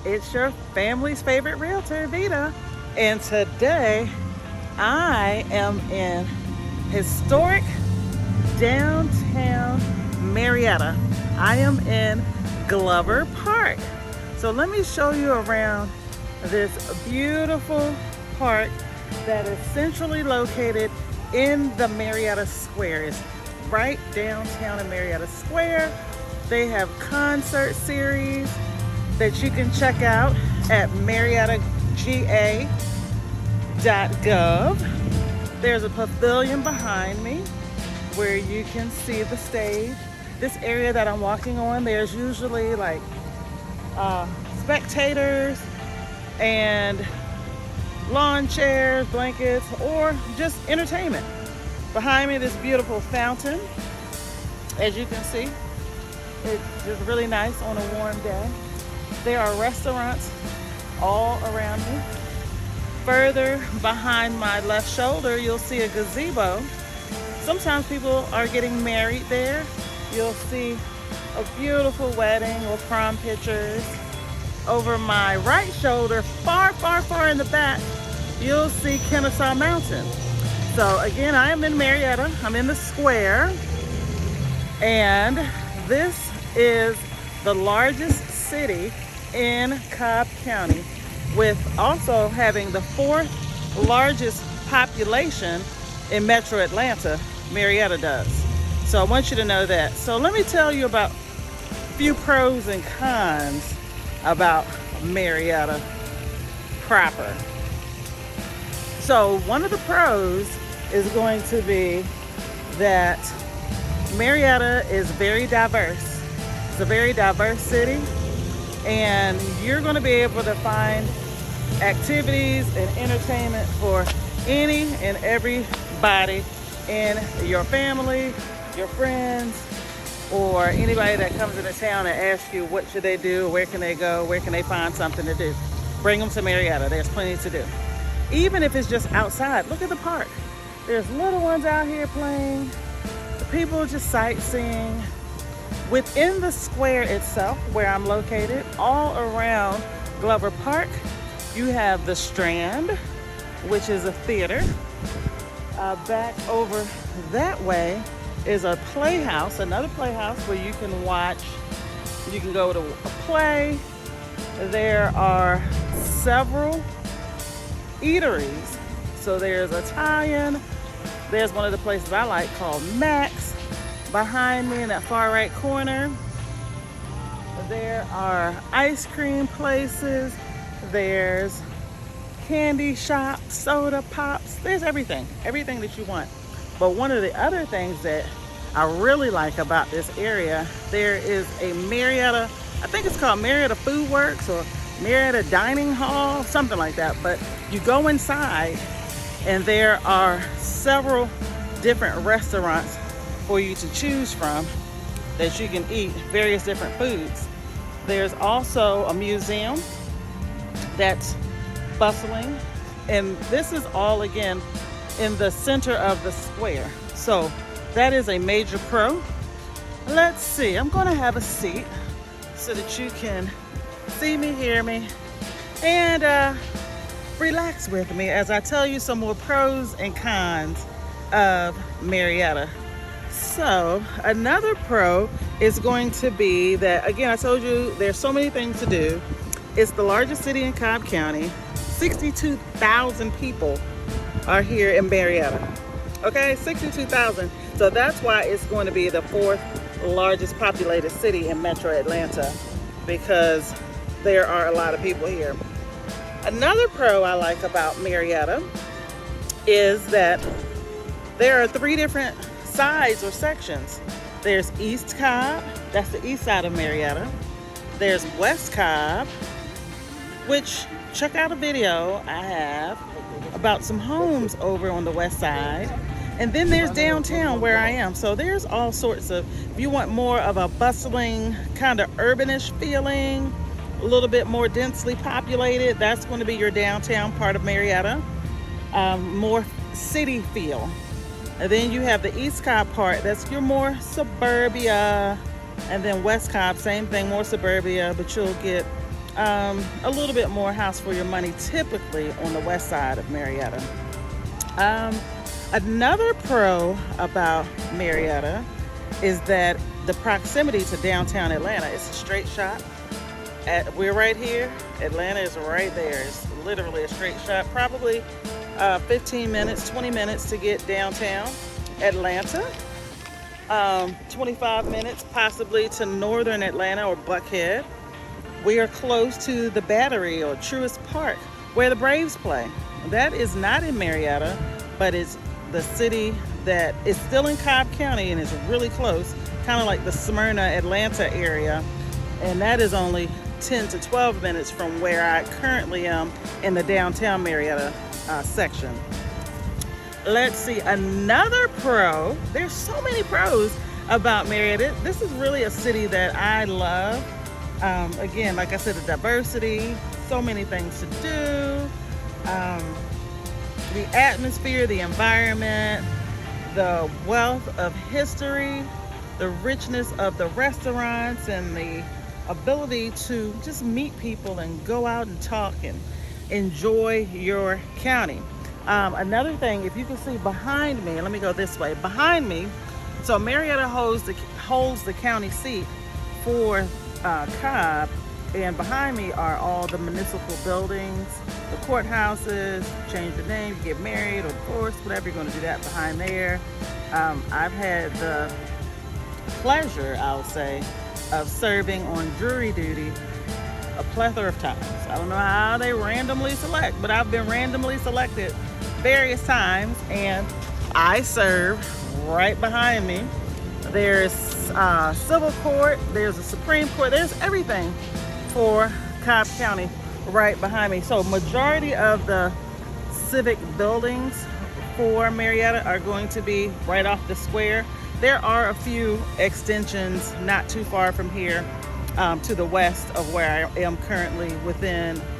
It's your family's favorite realtor, Vita. And today I am in historic downtown Marietta. I am in Glover Park. So let me show you around this beautiful park that is centrally located in the Marietta Square. It's right downtown in Marietta Square. They have concert series that you can check out at mariettagA.gov. There's a pavilion behind me where you can see the stage. This area that I'm walking on, there's usually like spectators and lawn chairs, blankets, or just entertainment. Behind me, this beautiful fountain. As you can see, it's just really nice on a warm day. There are restaurants all around me. Further behind my left shoulder, you'll see a gazebo. Sometimes people are getting married there. You'll see a beautiful wedding or prom pictures. Over my right shoulder, far, far, far in the back, you'll see Kennesaw Mountain. So again, I am in Marietta. I'm in the square. And this is the largest city in Cobb County, with also having the fourth largest population in Metro Atlanta. Marietta does. So I want you to know that. So let me tell you about a few pros and cons about Marietta proper. So one of the pros is going to be that Marietta is very diverse. It's a very diverse city, and you're going to be able to find activities and entertainment for any and everybody in your family, your friends, or anybody that comes into town and asks you what should they do, where can they go, where can they find something to do. Bring them to Marietta. There's plenty to do. Even if it's just outside, look at the park. There's little ones out here playing. The people just sightseeing. Within the square itself, where I'm located, all around Glover Park, you have the Strand, which is a theater. Back over that way is a playhouse, another playhouse where you can watch, you can go to a play. There are several eateries. So there's Italian, there's one of the places I like called Max. Behind me in that far right corner, there are ice cream places, there's candy shops, soda pops, there's everything that you want. But one of the other things that I really like about this area, there is a Marietta, I think it's called Marietta Food Works or Marietta Dining Hall, something like that. But you go inside and there are several different restaurants for you to choose from that you can eat various different foods. There's also a museum that's bustling, and this is all again in the center of the square. So that is a major pro. Let's see, I'm gonna have a seat so that you can see me, hear me, and relax with me as I tell you some more pros and cons of Marietta. So another pro is going to be that, again, I told you there's so many things to do. It's the largest city in Cobb County. 62,000 people are here in Marietta. Okay, 62,000. So that's why it's going to be the fourth largest populated city in Metro Atlanta, because there are a lot of people here. Another pro I like about Marietta is that there are three different sides or sections. There's East Cobb, that's the east side of Marietta. There's West Cobb, which, check out a video I have about some homes over on the west side. And then there's downtown where I am. So there's all sorts of, if you want more of a bustling, kind of urbanish feeling, a little bit more densely populated, that's going to be your downtown part of Marietta. More city feel. And then you have the East Cobb part, that's your more suburbia. And then West Cobb, same thing, more suburbia, but you'll get A little bit more house for your money, typically on the west side of Marietta. Um, Another pro about Marietta is that the proximity to downtown Atlanta is a straight shot. We're right here. Atlanta is right there. It's literally a straight shot. Probably 15 minutes, 20 minutes to get downtown Atlanta. 25 minutes possibly to northern Atlanta or Buckhead. We are close to the Battery or Truist Park where the Braves play. That is not in Marietta, but it's the city that is still in Cobb County and is really close, kind of like the Smyrna, Atlanta area. And that is only 10 to 12 minutes from where I currently am in the downtown Marietta section. Let's see, another pro. There's so many pros about Marietta. This is really a city that I love. Again, like I said, the diversity, so many things to do. The atmosphere, the environment, the wealth of history, the richness of the restaurants, and the ability to just meet people and go out and talk and enjoy your county. Another thing, if you can see behind me, let me go this way. Behind me, so Marietta holds the county seat for Cobb, and behind me are all the municipal buildings, the courthouses. Change the name, you get married or divorced, whatever, you're going to do that behind there. I've had the pleasure, I'll say, of serving on jury duty a plethora of times. I don't know how they randomly select, but I've been randomly selected various times, and I serve right behind me. There's civil court, there's a Supreme Court, there's everything for Cobb County right behind me. So majority of the civic buildings for Marietta are going to be right off the square. There are a few extensions not too far from here to the west of where I am currently,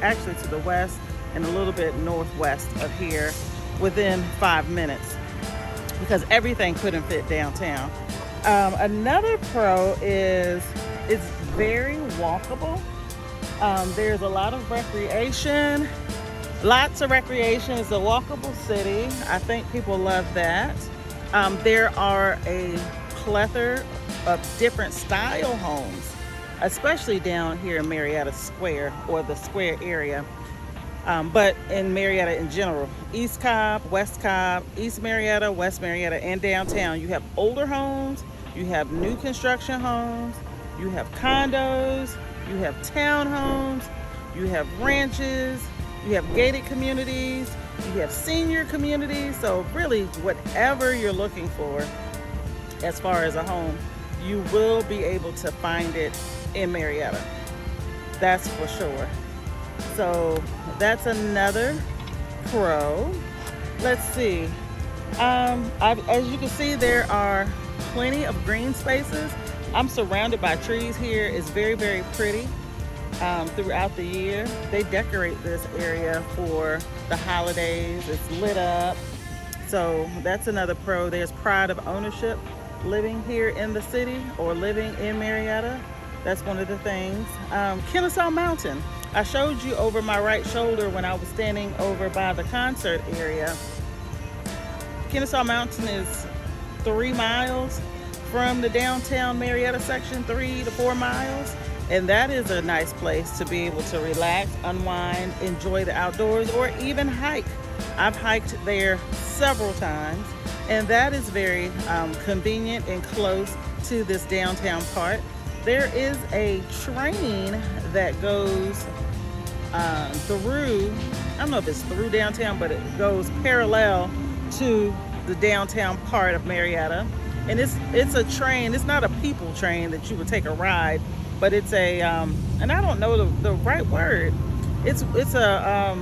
actually to the west and a little bit northwest of here, within 5 minutes, because everything couldn't fit downtown. Another pro is it's very walkable. There's a lot of recreation, lots of recreation. It's a walkable city. I think people love that. There are a plethora of different style homes, especially down here in Marietta Square or the Square area. But in Marietta in general, East Cobb, West Cobb, East Marietta, West Marietta, and downtown, you have older homes, you have new construction homes, you have condos, you have townhomes, you have ranches, you have gated communities, you have senior communities. So really, whatever you're looking for as far as a home, you will be able to find it in Marietta. That's for sure. So that's another pro. Let's see. As you can see, there are plenty of green spaces. I'm surrounded by trees here. It's very, very pretty throughout the year. They decorate this area for the holidays. It's lit up. So that's another pro. There's pride of ownership living here in the city or living in Marietta. That's one of the things. Kennesaw Mountain. I showed you over my right shoulder when I was standing over by the concert area. Kennesaw Mountain is 3 miles from the downtown Marietta section, 3 to 4 miles. And that is a nice place to be able to relax, unwind, enjoy the outdoors, or even hike. I've hiked there several times, and that is very convenient and close to this downtown part. There is a train that goes through, I don't know if it's through downtown, but it goes parallel to the downtown part of Marietta. And it's a train. It's not a people train that you would take a ride, but it's a and I don't know the right word. It's a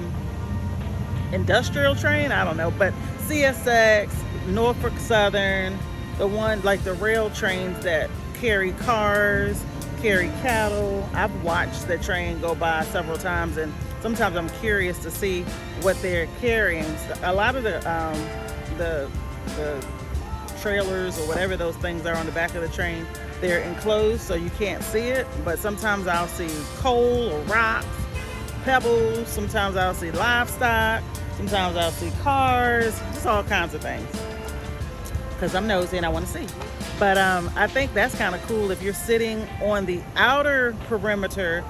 industrial train. I don't know, but CSX, Norfolk Southern, the one like the rail trains that carry cars, carry cattle. I've watched the train go by several times, and sometimes I'm curious to see what they're carrying. A lot of the trailers or whatever those things are on the back of the train. They're enclosed so you can't see it, but sometimes I'll see coal or rocks, pebbles, sometimes I'll see livestock, sometimes I'll see cars, just all kinds of things, because I'm nosy and I want to see. But I think that's kind of cool if you're sitting on the outer perimeter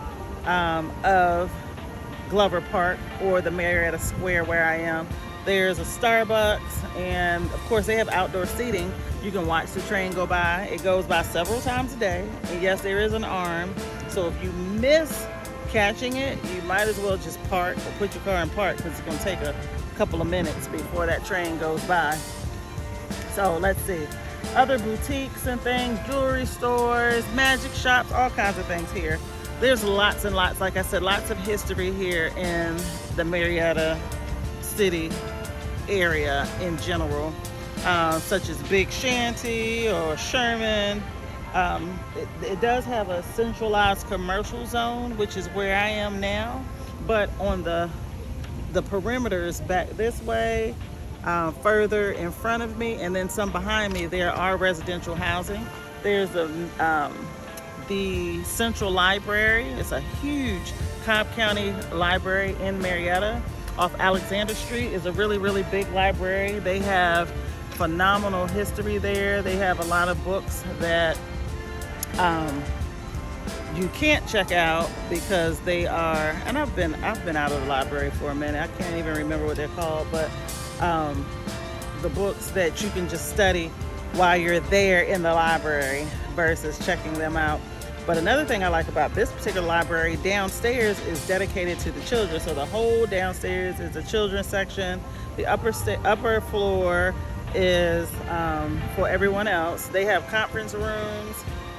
of Glover Park or the Marietta Square where I am. There's a Starbucks, and of course they have outdoor seating. You can watch the train go by. It goes by several times a day, and yes, there is an arm, so if you miss catching it, you might as well just park or put your car in park, because it's going to take a couple of minutes before that train goes by. So let's see, other boutiques and things, jewelry stores, magic shops, all kinds of things here. There's lots and lots, like I said, lots of history here in the Marietta city area in general, such as Big Shanty or Sherman. It does have a centralized commercial zone, which is where I am now, but on the perimeters back this way, further in front of me, and then some behind me, there are residential housing. There's the Central Library. It's a huge Cobb County library in Marietta. Off Alexander Street is a really, really big library. They have phenomenal history there. They have a lot of books that you can't check out because they are, and I've been out of the library for a minute. I can't even remember what they're called, but the books that you can just study while you're there in the library versus checking them out. But another thing I like about this particular library, downstairs is dedicated to the children. So the whole downstairs is the children's section. The upper floor is for everyone else. They have conference rooms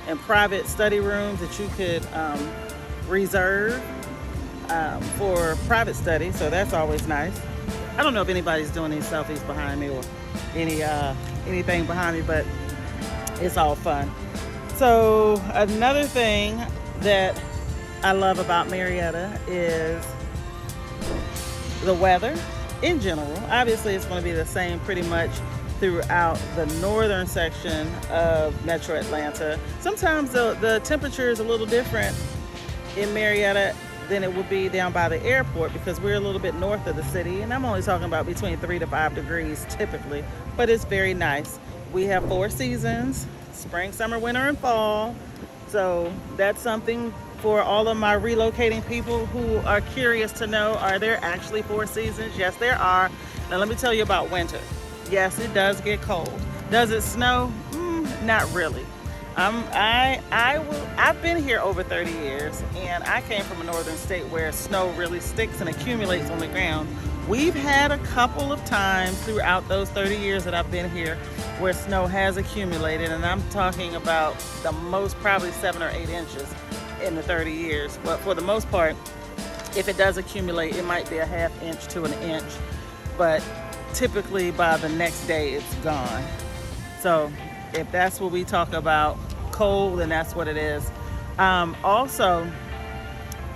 and private study rooms that you could reserve for private study. So that's always nice. I don't know if anybody's doing these selfies behind me or anything behind me, but it's all fun. So another thing that I love about Marietta is the weather in general. Obviously, it's going to be the same pretty much throughout the northern section of Metro Atlanta. Sometimes the temperature is a little different in Marietta than it would be down by the airport, because we're a little bit north of the city, and I'm only talking about between 3 to 5 degrees typically, but it's very nice. We have 4 seasons: spring, summer, winter, and fall. So that's something for all of my relocating people who are curious to know, are there actually 4 seasons? Yes, there are. Now let me tell you about winter. Yes, it does get cold. Does it snow? Not really. I've been here over 30 years, and I came from a northern state where snow really sticks and accumulates on the ground. We've had a couple of times throughout those 30 years that I've been here where snow has accumulated, and I'm talking about the most, probably 7 or 8 inches in the 30 years. But for the most part, if it does accumulate, it might be a ½ inch to an inch, but typically by the next day it's gone. So if that's what we talk about cold, then that's what it is. Also,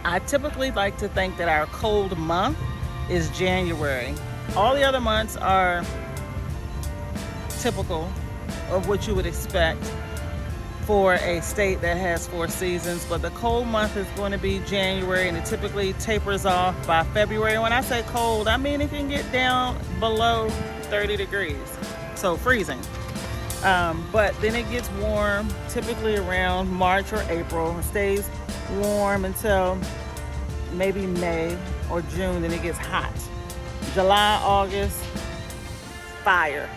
I typically like to think that our cold month is January. All the other months are typical of what you would expect for a state that has 4 seasons, but the cold month is going to be January, and it typically tapers off by February. When I say cold, I mean it can get down below 30 degrees, so freezing. But then it gets warm, typically around March or April. It stays warm until maybe May or June, then it gets hot. July, August, fire.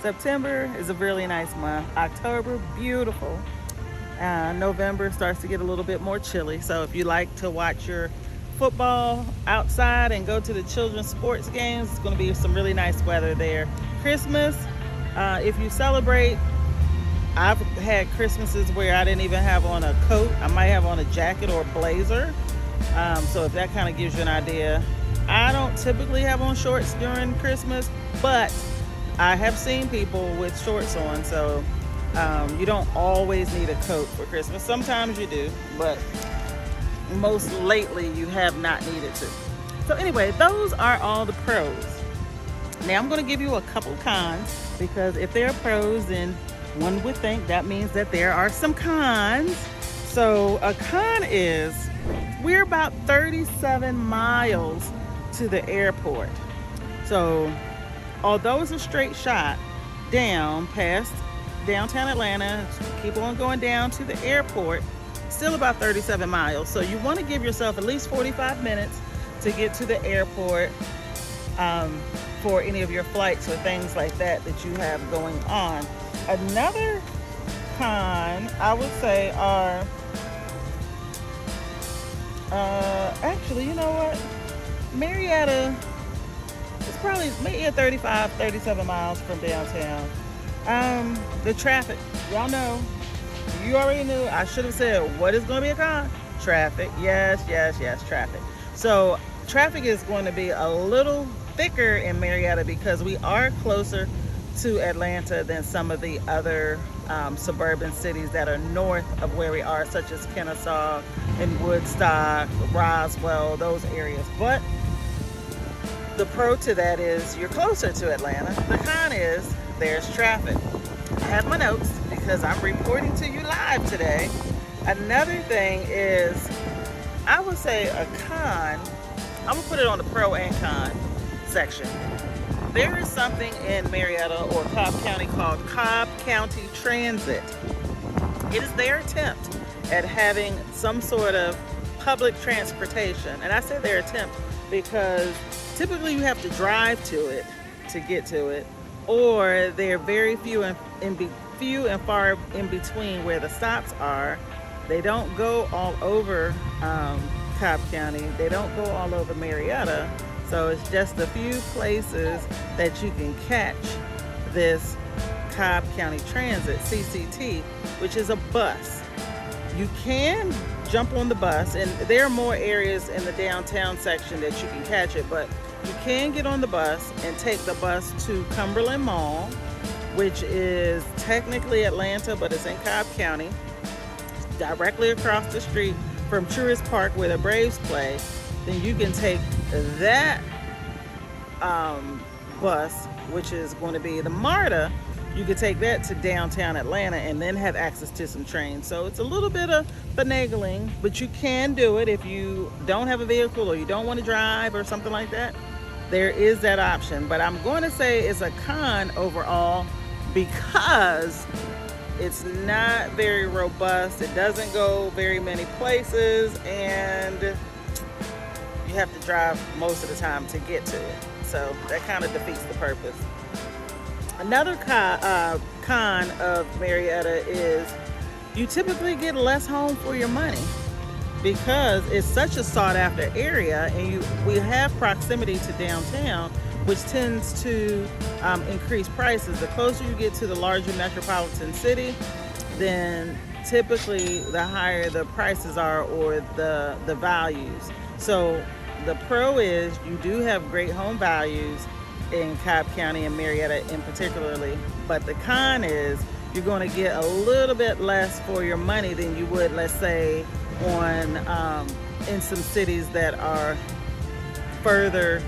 September is a really nice month. October, beautiful. November starts to get a little bit more chilly. So if you like to watch your football outside and go to the children's sports games, it's going to be some really nice weather there. Christmas, if you celebrate, I've had Christmases where I didn't even have on a coat. I might have on a jacket or a blazer. So if that kind of gives you an idea. I don't typically have on shorts during Christmas, but I have seen people with shorts on. So you don't always need a coat for Christmas. Sometimes you do, but most lately you have not needed to. So anyway, those are all the pros Now I'm going to give you a couple cons, because if there are pros, then one would think that means that there are some cons. So a con is we're about 37 miles to the airport. So although it's a straight shot down past downtown Atlanta, keep on going down to the airport, still about 37 miles. So you want to give yourself at least 45 minutes to get to the airport for any of your flights or things like that that you have going on. Another con, I would say, are actually, you know what? Marietta is probably maybe 35, 37 miles from downtown. The traffic, y'all know, you already knew. I should have said, what is going to be a con? Traffic. Yes, traffic. So traffic is going to be a little thicker in Marietta because we are closer to Atlanta than some of the other suburban cities that are north of where we are, such as Kennesaw and Woodstock, Roswell, those areas. But the pro to that is you're closer to Atlanta. The con is there's traffic. I have my notes because I'm reporting to you live today. Another thing is, I would say a con, I'm gonna put it on the pro and con section. There is something in Marietta or Cobb County called Cobb County Transit. It is their attempt at having some sort of public transportation. And I say their attempt because typically you have to drive to it to get to it, or they're very few and far in between where the stops are. They don't go all over Cobb County. They don't go all over Marietta. So it's just a few places that you can catch this Cobb County Transit, CCT, which is a bus. You can jump on the bus, and there are more areas in the downtown section that you can catch it, but you can get on the bus and take the bus to Cumberland Mall, which is technically Atlanta, but it's in Cobb County, directly across the street from Truist Park where the Braves play. Then you can take that bus, which is going to be the MARTA. You could take that to downtown Atlanta and then have access to some trains. So it's a little bit of finagling, but you can do it if you don't have a vehicle or you don't want to drive or something like that. There is that option, but I'm going to say it's a con overall because it's not very robust. It doesn't go very many places, and you have to drive most of the time to get to it. So that kind of defeats the purpose. Another con of Marietta is you typically get less home for your money because it's such a sought after area, and we have proximity to downtown, which tends to increase prices. The closer you get to the larger metropolitan city, then typically the higher the prices are or the values. So the pro is you do have great home values in Cobb County and Marietta in particularly, but the con is you're going to get a little bit less for your money than you would, let's say, on in some cities that are further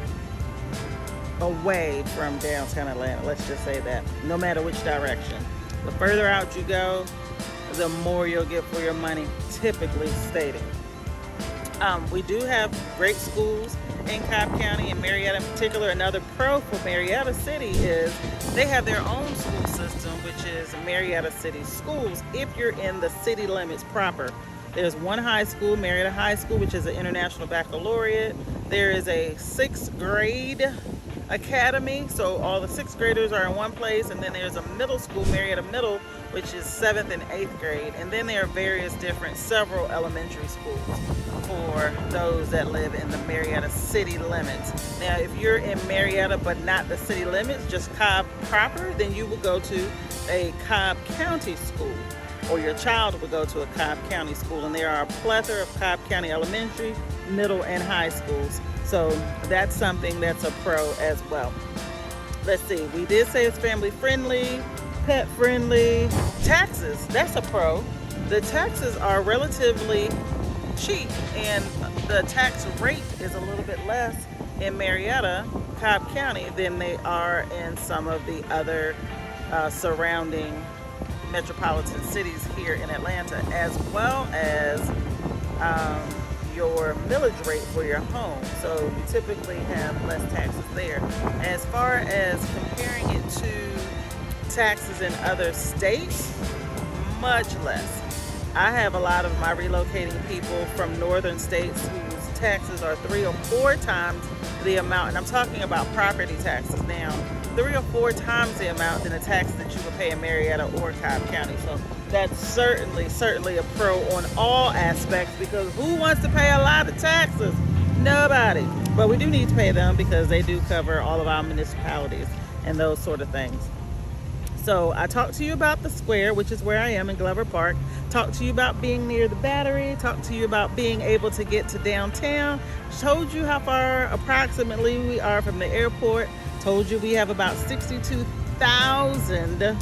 away from downtown Atlanta. Let's just say that, no matter which direction. The further out you go, the more you'll get for your money, typically stated. We do have great schools in Cobb County and Marietta in particular. Another pro for Marietta City is they have their own school system, which is Marietta City Schools, if you're in the city limits proper. There's one high school, Marietta High School, which is an international baccalaureate. There is a 6th grade academy, so all the 6th graders are in one place, and then there's a middle school, Marietta Middle, which is 7th and 8th grade, and then there are various different, several elementary schools for those that live in the Marietta city limits. Now, if you're in Marietta but not the city limits, just Cobb proper, then you will go to a Cobb County school, or your child will go to a Cobb County school, and there are a plethora of Cobb County elementary, middle, and high schools. So that's something that's a pro as well. Let's see, we did say it's family friendly, pet friendly. Taxes, that's a pro. The taxes are relatively cheap, and the tax rate is a little bit less in Marietta, Cobb County, than they are in some of the other surrounding metropolitan cities here in Atlanta, as well as your millage rate for your home. So you typically have less taxes there. As far as comparing it to taxes in other states, much less. I have a lot of my relocating people from northern states whose taxes are 3 or 4 times the amount, and I'm talking about property taxes now, 3 or 4 times the amount than the tax that you would pay in Marietta or Cobb County. So that's certainly a pro on all aspects, because who wants to pay a lot of taxes? Nobody. But we do need to pay them because they do cover all of our municipalities and those sort of things. So I talked to you about the square, which is where I am in Glover Park. Talked to you about being near the Battery. Talked to you about being able to get to downtown. Told you how far approximately we are from the airport. Told you we have about 62,000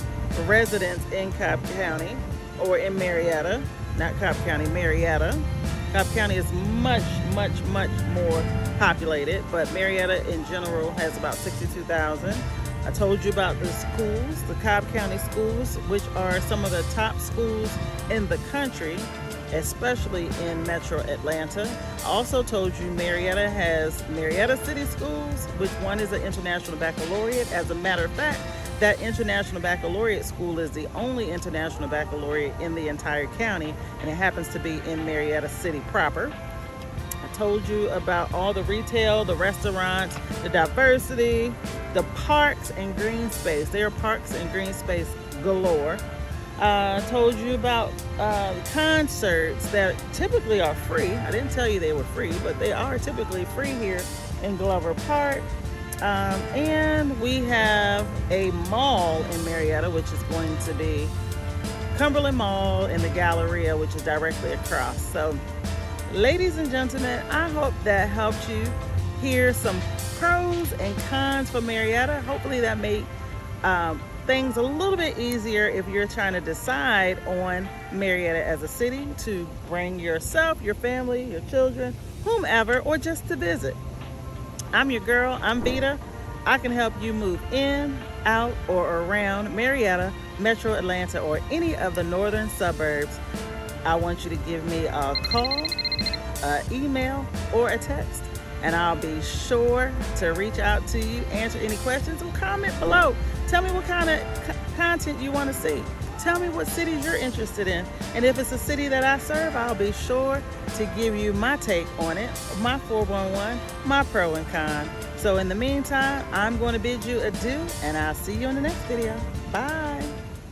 residents in Cobb County, or in Marietta. Not Cobb County, Marietta. Cobb County is much more populated, but Marietta in general has about 62,000. I told you about the schools, the Cobb County schools, which are some of the top schools in the country, especially in Metro Atlanta. I also told you Marietta has Marietta City Schools, which one is an International Baccalaureate. As a matter of fact, that International Baccalaureate school is the only International Baccalaureate in the entire county, and it happens to be in Marietta City proper. I told you about all the retail, the restaurants, the diversity, the parks and green space. There are parks and green space galore. Told you about concerts that typically are free. I didn't tell you they were free, but they are typically free here in Glover Park. And we have a mall in Marietta, which is going to be Cumberland Mall in the Galleria, which is directly across. So, ladies and gentlemen, I hope that helped you hear some pros and cons for Marietta. Hopefully that made things a little bit easier if you're trying to decide on Marietta as a city to bring yourself, your family, your children, whomever, or just to visit. I'm your girl, I'm Vita. I can help you move in, out, or around Marietta, Metro Atlanta, or any of the northern suburbs. I want you to give me a call, an email, or a text, and I'll be sure to reach out to you, answer any questions, or comment below. Tell me what kind of content you want to see. Tell me what cities you're interested in. And if it's a city that I serve, I'll be sure to give you my take on it, my 411, my pro and con. So in the meantime, I'm going to bid you adieu, and I'll see you in the next video. Bye.